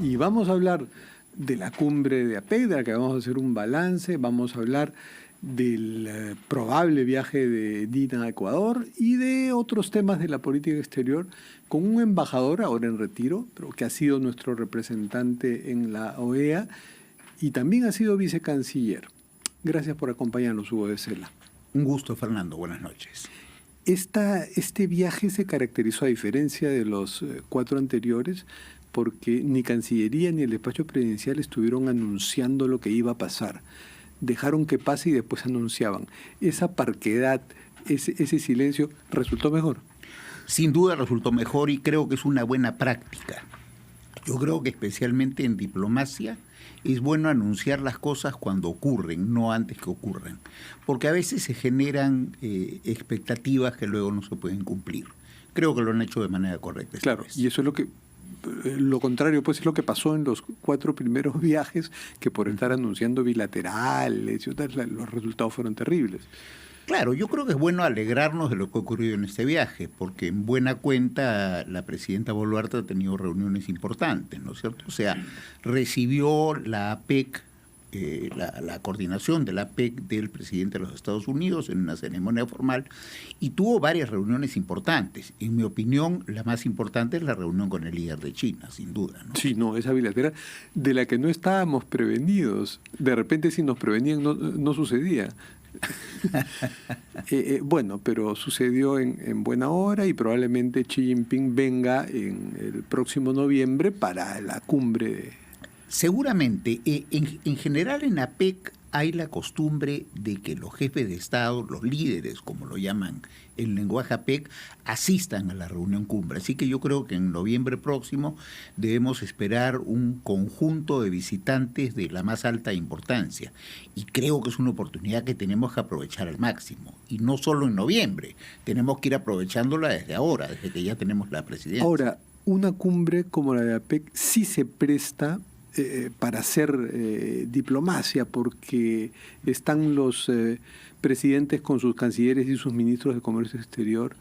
Y vamos a hablar de la cumbre de APEC, de la que vamos a hacer un balance, vamos a hablar del probable viaje de Dina a Ecuador y de otros temas de la política exterior con un embajador ahora en retiro, pero que ha sido nuestro representante en la OEA y también ha sido vicecanciller. Gracias por acompañarnos, Hugo de Sela. Un gusto, Fernando. Buenas noches. Este viaje se caracterizó, a diferencia de los 4 anteriores, porque ni Cancillería ni el despacho presidencial estuvieron anunciando lo que iba a pasar. Dejaron que pase y después anunciaban. Esa parquedad, ese silencio, ¿resultó mejor? Sin duda resultó mejor y creo que es una buena práctica. Yo creo que especialmente en diplomacia es bueno anunciar las cosas cuando ocurren, no antes que ocurran, porque a veces se generan expectativas que luego no se pueden cumplir. Creo que lo han hecho de manera correcta. Claro, y eso es lo contrario, pues es lo que pasó en los 4 primeros viajes, que por estar anunciando bilaterales y otras, los resultados fueron terribles. Claro, yo creo que es bueno alegrarnos de lo que ha ocurrido en este viaje, porque en buena cuenta la presidenta Boluarte ha tenido reuniones importantes, ¿no es cierto? O sea, recibió la APEC, la coordinación de la APEC del presidente de los Estados Unidos en una ceremonia formal y tuvo varias reuniones importantes. En mi opinión, la más importante es la reunión con el líder de China, sin duda, ¿no? Sí, no, esa bilateral de la que no estábamos prevenidos. De repente si nos prevenían no sucedía. Bueno, pero sucedió en buena hora y probablemente Xi Jinping venga en el próximo noviembre para la cumbre. Seguramente, en general en APEC hay la costumbre de que los jefes de Estado, los líderes, como lo llaman en lenguaje APEC, asistan a la reunión cumbre. Así que yo creo que en noviembre próximo debemos esperar un conjunto de visitantes de la más alta importancia. Y creo que es una oportunidad que tenemos que aprovechar al máximo. Y no solo en noviembre, tenemos que ir aprovechándola desde ahora, desde que ya tenemos la presidencia. Ahora, una cumbre como la de APEC sí se presta para hacer diplomacia, porque están los presidentes con sus cancilleres y sus ministros de Comercio Exterior,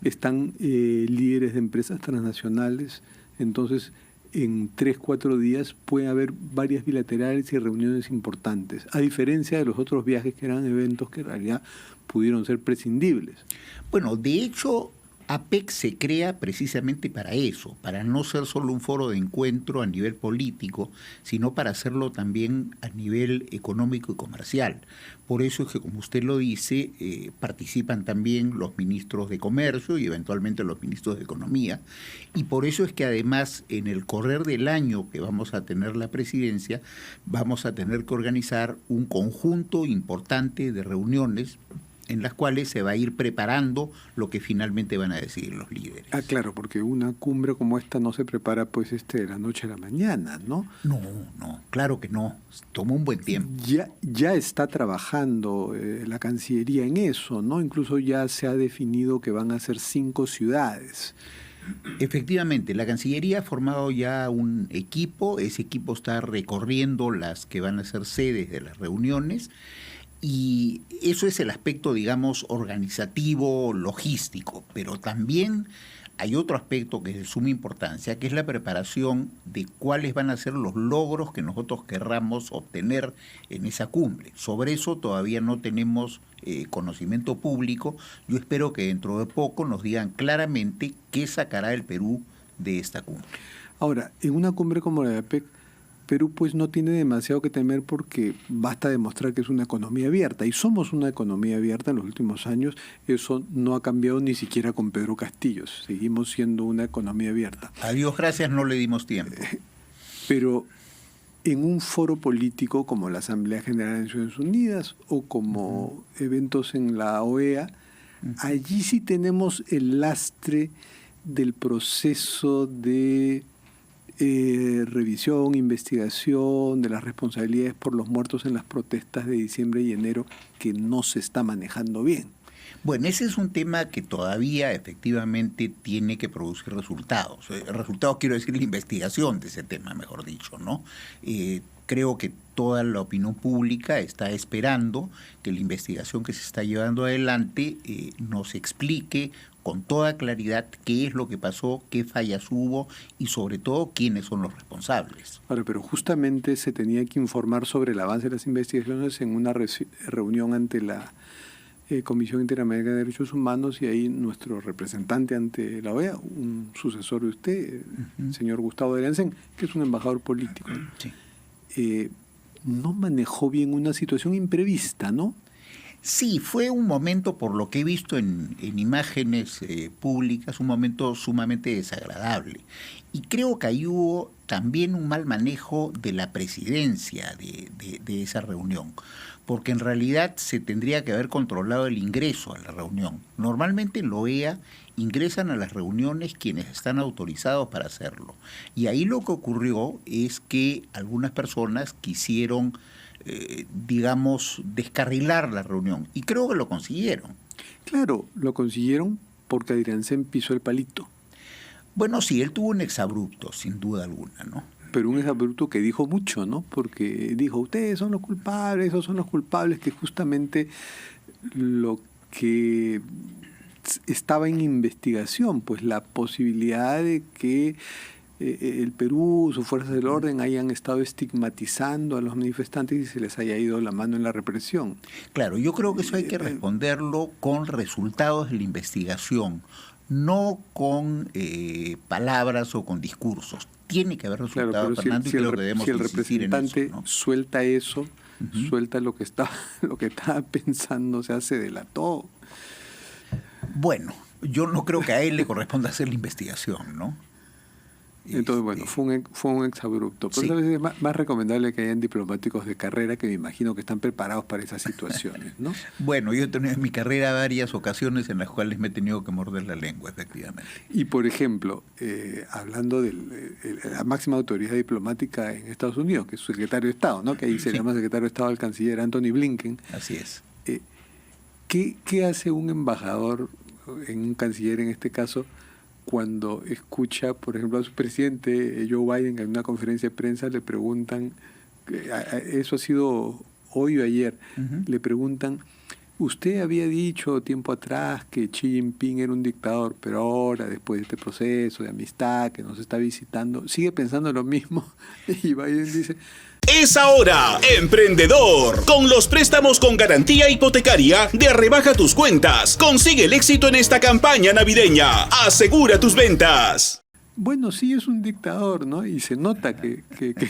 están líderes de empresas transnacionales, entonces en 3-4 días puede haber varias bilaterales y reuniones importantes, a diferencia de los otros viajes que eran eventos que en realidad pudieron ser prescindibles. Bueno, de hecho, APEC se crea precisamente para eso, para no ser solo un foro de encuentro a nivel político, sino para hacerlo también a nivel económico y comercial. Por eso es que, como usted lo dice, participan también los ministros de Comercio y eventualmente los ministros de Economía. Y por eso es que además, en el correr del año que vamos a tener la presidencia, vamos a tener que organizar un conjunto importante de reuniones en las cuales se va a ir preparando lo que finalmente van a decidir los líderes. Ah, claro, porque una cumbre como esta no se prepara pues de la noche a la mañana, ¿no? No, claro que no. Toma un buen tiempo. Ya está trabajando la Cancillería en eso, ¿no? Incluso ya se ha definido que van a ser 5 ciudades. Efectivamente, la Cancillería ha formado ya un equipo. Ese equipo está recorriendo las que van a ser sedes de las reuniones. Y eso es el aspecto, digamos, organizativo, logístico, pero también hay otro aspecto que es de suma importancia, que es la preparación de cuáles van a ser los logros que nosotros querramos obtener en esa cumbre. Sobre eso todavía no tenemos conocimiento público. Yo espero que dentro de poco nos digan claramente qué sacará el Perú de esta cumbre. Ahora, en una cumbre como la de APEC, Perú pues no tiene demasiado que temer porque basta demostrar que es una economía abierta y somos una economía abierta en los últimos años. Eso no ha cambiado ni siquiera con Pedro Castillo, seguimos siendo una economía abierta. A Dios gracias no le dimos tiempo. Pero en un foro político como la Asamblea General de Naciones Unidas o como eventos en la OEA, allí sí tenemos el lastre del proceso de revisión, investigación de las responsabilidades por los muertos en las protestas de diciembre y enero, que no se está manejando bien. Bueno, ese es un tema que todavía efectivamente tiene que producir resultados. Resultados quiero decir la investigación de ese tema, mejor dicho, ¿no? Creo que toda la opinión pública está esperando que la investigación que se está llevando adelante nos explique con toda claridad qué es lo que pasó, qué fallas hubo y sobre todo quiénes son los responsables. Ahora, pero justamente se tenía que informar sobre el avance de las investigaciones en una reunión ante la Comisión Interamericana de Derechos Humanos, y ahí nuestro representante ante la OEA, un sucesor de usted, el señor Gustavo Deriansen, que es un embajador político, Sí. No manejó bien una situación imprevista, ¿no? Sí, fue un momento, por lo que he visto en imágenes públicas, un momento sumamente desagradable. Y creo que ahí hubo también un mal manejo de la presidencia de esa reunión, porque en realidad se tendría que haber controlado el ingreso a la reunión. Normalmente en la OEA ingresan a las reuniones quienes están autorizados para hacerlo. Y ahí lo que ocurrió es que algunas personas quisieron digamos, descarrilar la reunión. Y creo que lo consiguieron. Claro, lo consiguieron porque Deriansen pisó el palito. Bueno, sí, él tuvo un exabrupto, sin duda alguna, ¿no? Pero un exabrupto que dijo mucho, ¿no? Porque dijo, ustedes son los culpables, esos son los culpables, que justamente lo que estaba en investigación, pues la posibilidad de que el Perú, sus fuerzas del orden, hayan estado estigmatizando a los manifestantes y se les haya ido la mano en la represión. Claro, yo creo que eso hay que responderlo con resultados de la investigación, no con palabras o con discursos. Tiene que haber resultados, claro, pero Fernando, y creo que debemos si el insistir en representante eso, ¿no? suelta eso, suelta lo que estaba pensando, se delató. Bueno, yo no creo que a él le corresponda hacer la investigación, ¿no? Entonces, bueno, fue un exabrupto. Por eso es más recomendable que hayan diplomáticos de carrera que me imagino que están preparados para esas situaciones, ¿no? Bueno, yo he tenido en mi carrera varias ocasiones en las cuales me he tenido que morder la lengua, efectivamente. Y, por ejemplo, hablando de la máxima autoridad diplomática en Estados Unidos, que es su secretario de Estado, ¿no? Que ahí se llama secretario de Estado al canciller Anthony Blinken. Así es. ¿Qué hace un embajador, un canciller en este caso, cuando escucha, por ejemplo, a su presidente, Joe Biden, en una conferencia de prensa le preguntan, eso ha sido hoy o ayer, le preguntan, usted había dicho tiempo atrás que Xi Jinping era un dictador, pero ahora, después de este proceso de amistad que nos está visitando, sigue pensando lo mismo? Y Biden dice... Es ahora, emprendedor. Con los préstamos con garantía hipotecaria de Rebaja Tus Cuentas. Consigue el éxito en esta campaña navideña. Asegura tus ventas. Bueno, sí es un dictador, ¿no? Y se nota que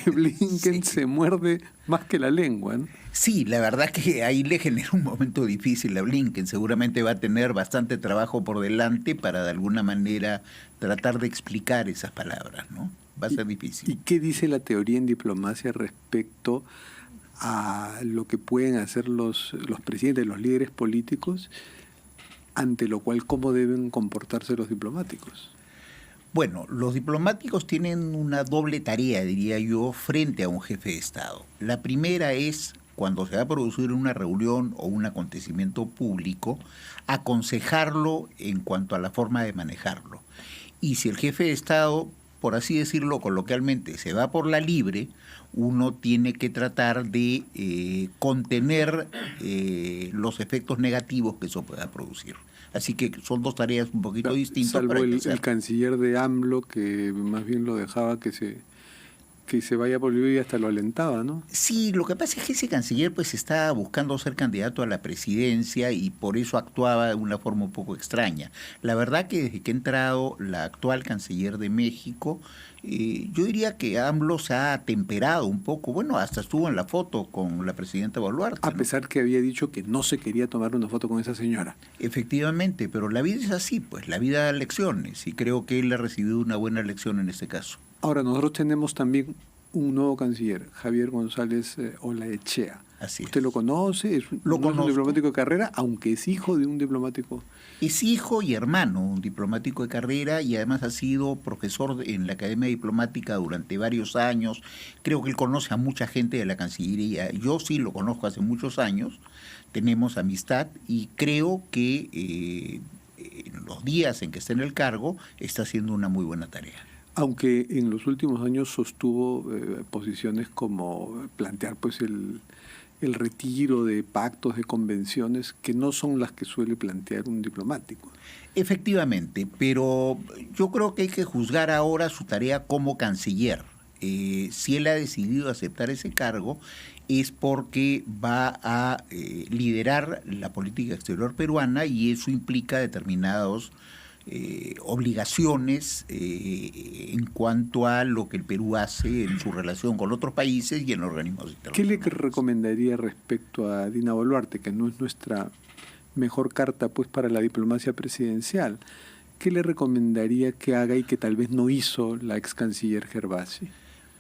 Blinken se muerde más que la lengua, ¿no? Sí, la verdad que ahí le genera un momento difícil a Blinken. Seguramente va a tener bastante trabajo por delante para de alguna manera tratar de explicar esas palabras, ¿no? Va a ser difícil. ¿Y qué dice la teoría en diplomacia respecto a lo que pueden hacer los presidentes, los líderes políticos, ante lo cual cómo deben comportarse los diplomáticos? Bueno, los diplomáticos tienen una doble tarea, diría yo, frente a un jefe de Estado. La primera es, cuando se va a producir una reunión o un acontecimiento público, aconsejarlo en cuanto a la forma de manejarlo. Y si el jefe de Estado, por así decirlo coloquialmente, se va por la libre, uno tiene que tratar de contener los efectos negativos que eso pueda producir. Así que son dos tareas un poquito distintas. Salvo el canciller de AMLO, que más bien lo dejaba que se vaya por libre y hasta lo alentaba, ¿no? Sí, lo que pasa es que ese canciller pues estaba buscando ser candidato a la presidencia y por eso actuaba de una forma un poco extraña. La verdad que desde que ha entrado la actual canciller de México, yo diría que AMLO se ha temperado un poco. Bueno, hasta estuvo en la foto con la presidenta Boluarte, a pesar que había dicho que no se quería tomar una foto con esa señora. Efectivamente, pero la vida es así, pues la vida da lecciones y creo que él ha recibido una buena lección en este caso. Ahora, nosotros tenemos también un nuevo canciller, Javier González Olaechea. Así ¿Usted lo conoce? ¿Es un diplomático de carrera, aunque es hijo de un diplomático? Es hijo y hermano, un diplomático de carrera, y además ha sido profesor en la Academia Diplomática durante varios años. Creo que él conoce a mucha gente de la Cancillería. Yo sí lo conozco hace muchos años, tenemos amistad y creo que en los días en que está en el cargo está haciendo una muy buena tarea. Aunque en los últimos años sostuvo posiciones como plantear pues el retiro de pactos, de convenciones, que no son las que suele plantear un diplomático. Efectivamente, pero yo creo que hay que juzgar ahora su tarea como canciller. Si él ha decidido aceptar ese cargo es porque va a liderar la política exterior peruana y eso implica determinadas obligaciones en cuanto a lo que el Perú hace en su relación con otros países y en organismos internacionales. ¿Qué le recomendaría respecto a Dina Boluarte, que no es nuestra mejor carta pues para la diplomacia presidencial? ¿Qué le recomendaría que haga y que tal vez no hizo la ex canciller Gervasi?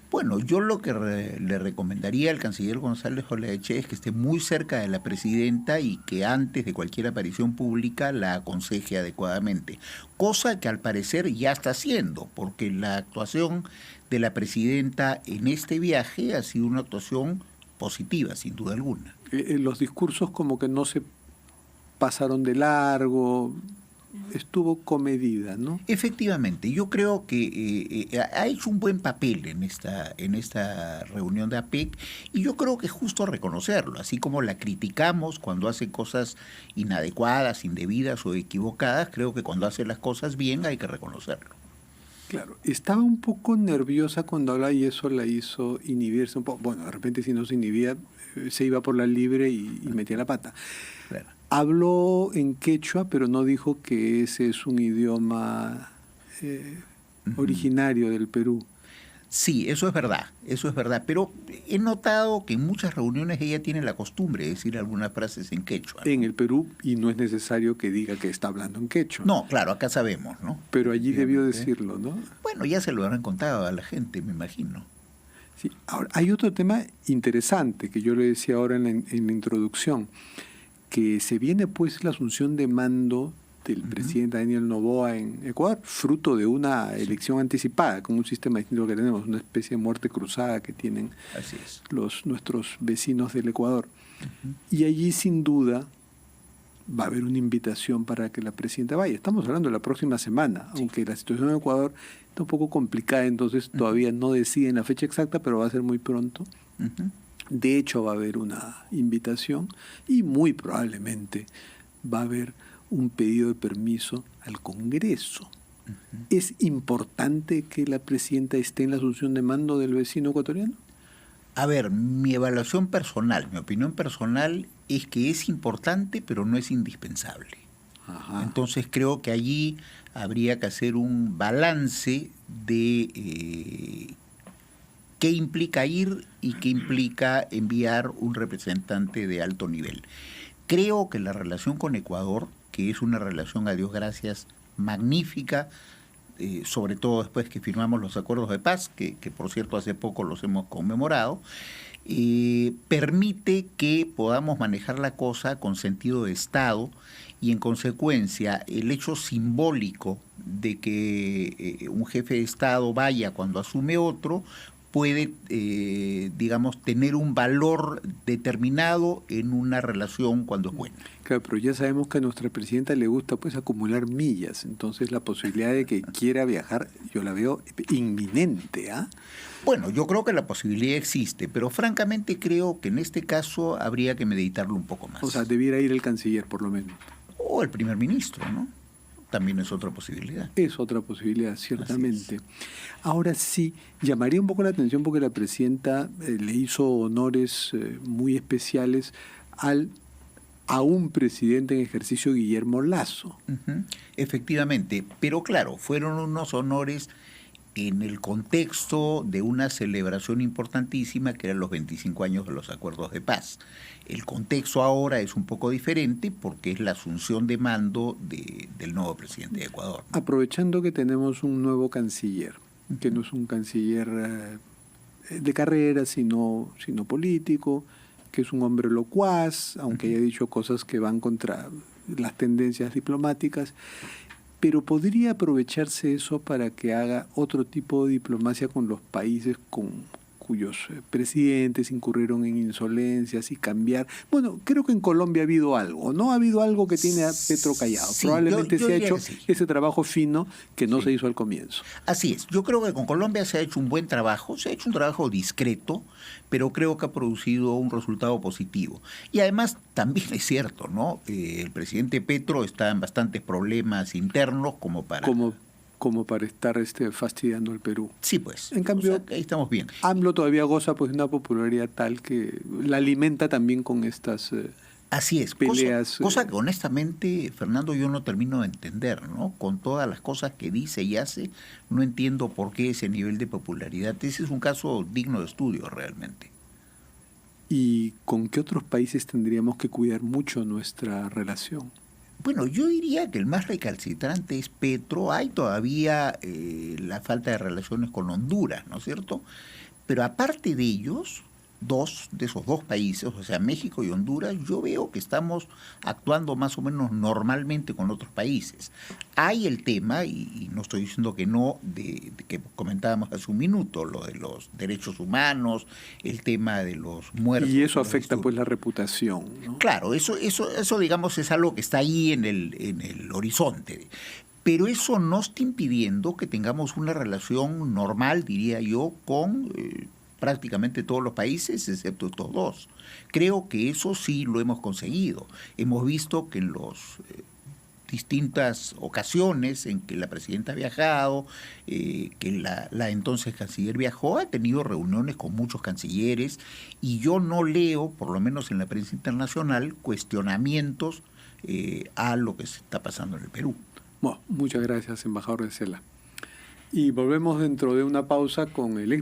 Bueno, yo lo que le recomendaría al canciller González Olaechea es que esté muy cerca de la presidenta y que antes de cualquier aparición pública la aconseje adecuadamente, cosa que al parecer ya está haciendo, porque la actuación de la presidenta en este viaje ha sido una actuación positiva, sin duda alguna. Los discursos como que no se pasaron de largo, estuvo comedida, ¿no? Efectivamente, yo creo que ha hecho un buen papel en esta reunión de APEC y yo creo que es justo reconocerlo, así como la criticamos cuando hace cosas inadecuadas, indebidas o equivocadas, creo que cuando hace las cosas bien hay que reconocerlo. Claro, estaba un poco nerviosa cuando hablaba y eso la hizo inhibirse un poco. Bueno, de repente si no se inhibía, se iba por la libre y metía la pata. Claro. Habló en quechua, pero no dijo que ese es un idioma originario del Perú. Sí, eso es verdad, pero he notado que en muchas reuniones ella tiene la costumbre de decir algunas frases en quechua, ¿no? En el Perú, y no es necesario que diga que está hablando en quechua. No, claro, acá sabemos, ¿no? Pero allí debió decirlo, ¿no? Bueno, ya se lo habrán contado a la gente, me imagino. Sí. Ahora, hay otro tema interesante que yo le decía ahora en la introducción, que se viene pues la asunción de mando del presidente Daniel Noboa en Ecuador, fruto de una elección anticipada, con un sistema distinto que tenemos, una especie de muerte cruzada que tienen nuestros vecinos del Ecuador. Y allí sin duda va a haber una invitación para que la presidenta vaya. Estamos hablando de la próxima semana, aunque la situación en Ecuador está un poco complicada, entonces todavía no deciden la fecha exacta, pero va a ser muy pronto. De hecho, va a haber una invitación y muy probablemente va a haber un pedido de permiso al Congreso. ¿Es importante que la presidenta esté en la asunción de mando del vecino ecuatoriano? A ver, mi evaluación personal, mi opinión personal es que es importante, pero no es indispensable. Ajá. Entonces creo que allí habría que hacer un balance de qué implica ir y qué implica enviar un representante de alto nivel. Creo que la relación con Ecuador, que es una relación, a Dios gracias, magnífica, sobre todo después que firmamos los acuerdos de paz, que por cierto hace poco los hemos conmemorado, permite que podamos manejar la cosa con sentido de Estado y en consecuencia el hecho simbólico de que un jefe de Estado vaya cuando asume otro, puede, digamos, tener un valor determinado en una relación cuando es buena. Claro, pero ya sabemos que a nuestra presidenta le gusta pues acumular millas, entonces la posibilidad de que quiera viajar yo la veo inminente, ¿ah? Bueno, yo creo que la posibilidad existe, pero francamente creo que en este caso habría que meditarlo un poco más. O sea, debiera ir el canciller por lo menos. O el primer ministro, ¿no? También es otra posibilidad. Es otra posibilidad, ciertamente. Ahora sí, llamaría un poco la atención porque la presidenta le hizo honores muy especiales a un presidente en ejercicio, Guillermo Lasso. Efectivamente, pero claro, fueron unos honores en el contexto de una celebración importantísima que eran los 25 años de los acuerdos de paz. El contexto ahora es un poco diferente porque es la asunción de mando del nuevo presidente de Ecuador. Aprovechando que tenemos un nuevo canciller, que no es un canciller de carrera, sino político, que es un hombre locuaz, aunque haya dicho cosas que van contra las tendencias diplomáticas, pero podría aprovecharse eso para que haga otro tipo de diplomacia con los países con cuyos presidentes incurrieron en insolencias y cambiar. Bueno, creo que en Colombia ha habido algo, ¿no? Ha habido algo que tiene a Petro callado. Sí, Probablemente yo se ha diría hecho que sí. ese trabajo fino que no se hizo al comienzo. Así es, yo creo que con Colombia se ha hecho un buen trabajo, se ha hecho un trabajo discreto, pero creo que ha producido un resultado positivo. Y además también es cierto, ¿no? El presidente Petro está en bastantes problemas internos como para... Como para estar fastidiando al Perú. Sí, pues. En cambio, o sea, que ahí estamos bien. AMLO todavía goza pues de una popularidad tal que la alimenta también con estas Así es, peleas. cosa que honestamente, Fernando, yo no termino de entender, ¿no? Con todas las cosas que dice y hace, no entiendo por qué ese nivel de popularidad. Ese es un caso digno de estudio realmente. ¿Y con qué otros países tendríamos que cuidar mucho nuestra relación? Bueno, yo diría que el más recalcitrante es Petro. Hay todavía la falta de relaciones con Honduras, ¿no es cierto? Pero aparte de ellos, de esos dos países, o sea, México y Honduras, yo veo que estamos actuando más o menos normalmente con otros países. Hay el tema, y no estoy diciendo que no, de que comentábamos hace un minuto, lo de los derechos humanos, el tema de los muertos. Y eso afecta pues la reputación, ¿no? Claro, eso digamos es algo que está ahí en el horizonte. Pero eso no está impidiendo que tengamos una relación normal, diría yo, con prácticamente todos los países, excepto estos dos. Creo que eso sí lo hemos conseguido. Hemos visto que en las distintas ocasiones en que la presidenta ha viajado, que la entonces canciller viajó, ha tenido reuniones con muchos cancilleres, y yo no leo, por lo menos en la prensa internacional, cuestionamientos a lo que se está pasando en el Perú. Bueno, muchas gracias, embajador de Cela. Y volvemos dentro de una pausa con el ex